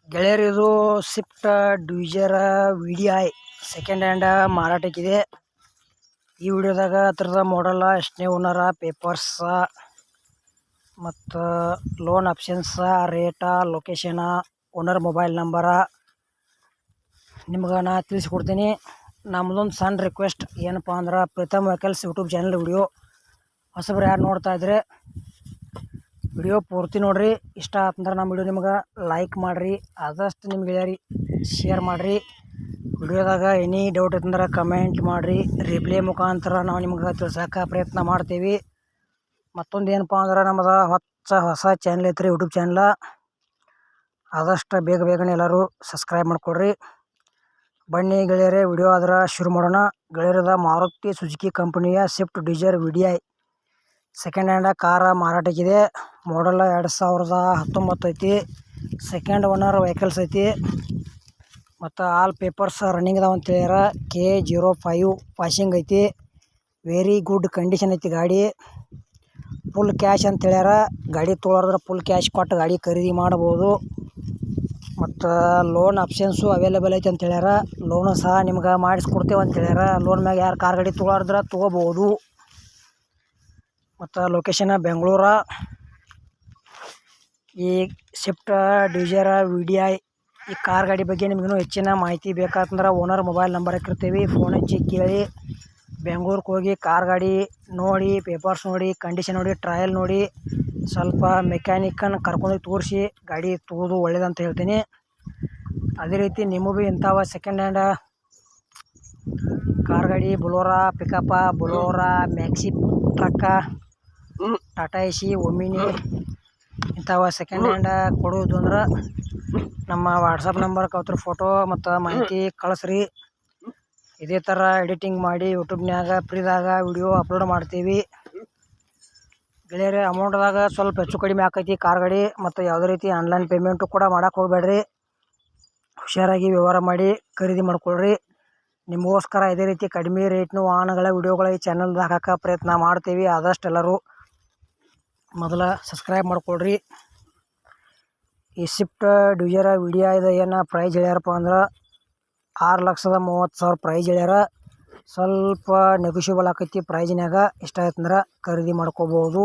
ಗೆಳೆಯರಿದು swift dzire VDI second hand ಮಾರಾಟಕ್ಕಿದೆ. ಈ ವಿಡಿಯೋದಾಗ ಅದರದ ಮಾಡಲ್ಲ, ಎಷ್ಟನೇ ಓನರ, ಪೇಪರ್ಸ ಮತ್ತು loan options, rate, location, owner mobile number ನಿಮ್ಗೆ ನಾ ತಿಳಿಸ್ಕೊಡ್ತೀನಿ. ನಮ್ಮದೊಂದು ಸಣ್ಣ ರಿಕ್ವೆಸ್ಟ್ ಏನಪ್ಪ ಅಂದ್ರೆ, Preetam vehicles YouTube channel video ಹೊಸಬ್ರು ಯಾರು ನೋಡ್ತಾ ಇದ್ರೆ ವಿಡಿಯೋ ಪೂರ್ತಿ ನೋಡ್ರಿ. ಇಷ್ಟ ಆತಂದ್ರೆ ನಮ್ಮ ವಿಡಿಯೋ ನಿಮ್ಗೆ ಲೈಕ್ ಮಾಡಿರಿ, ಆದಷ್ಟು ನಿಮ್ಗೆ ಗೆಳೆಯರಿ ಶೇರ್ ಮಾಡಿರಿ. ವಿಡಿಯೋದಾಗ ಎನಿ ಡೌಟ್ ಇತ್ತಂದ್ರೆ ಕಮೆಂಟ್ ಮಾಡಿರಿ, ರಿಪ್ಲೈ ಮುಖಾಂತರ ನಾವು ನಿಮ್ಗೆ ತಿಳ್ಸೋಕೆ ಪ್ರಯತ್ನ ಮಾಡ್ತೀವಿ. ಮತ್ತೊಂದು ಏನಪ್ಪ ಅಂದ್ರೆ, ನಮ್ಮದು ಹೊಸ ಚಾನಲ್ ಐತ್ರಿ, ಯೂಟ್ಯೂಬ್ ಚಾನಲ್. ಆದಷ್ಟು ಬೇಗನೆ ಎಲ್ಲರೂ ಸಬ್ಸ್ಕ್ರೈಬ್ ಮಾಡ್ಕೊಳ್ರಿ. ಬನ್ನಿ ಗೆಳೆಯರೇ, ವಿಡಿಯೋ ಆದ್ರೆ ಶುರು ಮಾಡೋಣ. ಗೆಳೆಯರದ ಮಾರುತಿ ಸುಜುಕಿ ಕಂಪನಿಯ Swift dzire VDI second hand ಕಾರ ಮಾರಾಟಕ್ಕಿದೆ. ಮಾಡಲ್ಲ 2019 ಐತಿ. ಸೆಕೆಂಡ್ ಓನರ್ ವೆಹಿಕಲ್ಸ್ ಐತಿ ಮತ್ತು ಆಲ್ ಪೇಪರ್ಸ್ ರನ್ನಿಂಗ್ ಅದಾವ ಅಂತ ಹೇಳ್ಯಾರ. K05 ಪಾಸಿಂಗ್ ಐತಿ. ವೆರಿ ಗುಡ್ ಕಂಡೀಷನ್ ಐತಿ ಗಾಡಿ. ಫುಲ್ ಕ್ಯಾಶ್ ಅಂತ ಹೇಳ್ಯಾರ. ಗಾಡಿ ತೊಗೊಳೋದ್ರೆ ಫುಲ್ ಕ್ಯಾಶ್ ಕೊಟ್ಟು ಗಾಡಿ ಖರೀದಿ ಮಾಡ್ಬೋದು. ಮತ್ತು ಲೋನ್ ಆಪ್ಷನ್ಸು ಅವೈಲೇಬಲ್ ಐತೆ ಅಂತ ಹೇಳ್ಯಾರ. ಲೋನು ಸಹ ನಿಮ್ಗೆ ಮಾಡಿಸ್ಕೊಡ್ತೇವೆ ಅಂತ ಹೇಳ್ಯಾರ. ಲೋನ್ ಮ್ಯಾಗ ಯಾರು ಕಾರ್ ಗಾಡಿ ತೊಗೊಳೋದ್ರೆ ತೊಗೋಬೋದು. ಮತ್ತು ಲೊಕೇಶನ್ ಬೆಂಗಳೂರು. ಈ ಸ್ವಿಫ್ಟ್ ಡಿಸೈರ್ VDI ಈ ಕಾರ್ ಗಾಡಿ ಬಗ್ಗೆ ನಿಮಗಿನ್ನೂ ಹೆಚ್ಚಿನ ಮಾಹಿತಿ ಬೇಕಾತಂದ್ರೆ ಓನರ್ ಮೊಬೈಲ್ ನಂಬರ್ ಹಾಕಿರ್ತೀವಿ, ಫೋನ್ ಹಚ್ಚಿ ಕೇಳಿ. ಬೆಂಗಳೂರಿಗೆ ಹೋಗಿ ಕಾರ್ ಗಾಡಿ ನೋಡಿ, ಪೇಪರ್ಸ್ ನೋಡಿ, ಕಂಡೀಷನ್ ನೋಡಿ, ಟ್ರಯಲ್ ನೋಡಿ, ಸ್ವಲ್ಪ ಮೆಕ್ಯಾನಿಕನ್ನು ಕರ್ಕೊಂಡು ತೋರಿಸಿ ಗಾಡಿ ತೊಗೋದು ಒಳ್ಳೇದಂತ ಹೇಳ್ತೀನಿ. ಅದೇ ರೀತಿ ನಿಮಗೂ ಇಂಥವ ಸೆಕೆಂಡ್ ಹ್ಯಾಂಡ್ ಕಾರ್ ಗಾಡಿ, Bolero pickup, Bolero maxi truck, Tata AC, Omni ಇಂಥವ ಸೆಕೆಂಡ್ ಹ್ಯಾಂಡ್ ಕೊಡೋದು ಅಂದ್ರೆ ನಮ್ಮ ವಾಟ್ಸಪ್ ನಂಬರ್ಗೆ ಅವ್ರ ಫೋಟೋ ಮತ್ತು ಮಾಹಿತಿ ಕಳಿಸ್ರಿ. ಇದೇ ಥರ ಎಡಿಟಿಂಗ್ ಮಾಡಿ ಯೂಟ್ಯೂಬ್ನ್ಯಾಗ ಫ್ರೀದಾಗ ವಿಡಿಯೋ ಅಪ್ಲೋಡ್ ಮಾಡ್ತೀವಿ. ಗೆಳೆಯರೇ, ಅಮೌಂಟ್ದಾಗ ಸ್ವಲ್ಪ ಹೆಚ್ಚು ಕಡಿಮೆ ಆಕೈತಿ ಕಾರ್ ಗಾಡಿ. ಮತ್ತು ಯಾವುದೇ ರೀತಿ ಆನ್ಲೈನ್ ಪೇಮೆಂಟು ಕೂಡ ಮಾಡೋಕೆ ಹೋಗಬೇಡ್ರಿ. ಹುಷಾರಾಗಿ ವ್ಯವಹಾರ ಮಾಡಿ ಖರೀದಿ ಮಾಡ್ಕೊಳ್ರಿ. ನಿಮಗೋಸ್ಕರ ಇದೇ ರೀತಿ ಕಡಿಮೆ ರೇಟ್ನ ವಾಹನಗಳ ವಿಡಿಯೋಗಳ ಈ ಚಾನಲ್ದಾಗ ಹಾಕೋಕೆ ಪ್ರಯತ್ನ ಮಾಡ್ತೀವಿ. ಆದಷ್ಟು ಎಲ್ಲರೂ ಮೊದಲ ಸಬ್ಸ್ಕ್ರೈಬ್ ಮಾಡ್ಕೊಳ್ರಿ. ಈ ಸ್ವಿಫ್ಟ್ ಡಿಸೈರ್ VDI ಏನು ಪ್ರೈಸ್ ಹೇಳ್ಯಾರಪ್ಪ ಅಂದ್ರೆ 6,30,000 ಪ್ರೈಸ್ ಹೇಳ್ಯಾರ. ಸ್ವಲ್ಪ ನೆಗೋಷಿಯಬಲ್ ಆಕೈತಿ ಪ್ರೈಜ್ನಾಗ. ಇಷ್ಟ ಆಯ್ತಂದ್ರೆ ಖರೀದಿ ಮಾಡ್ಕೋಬೋದು.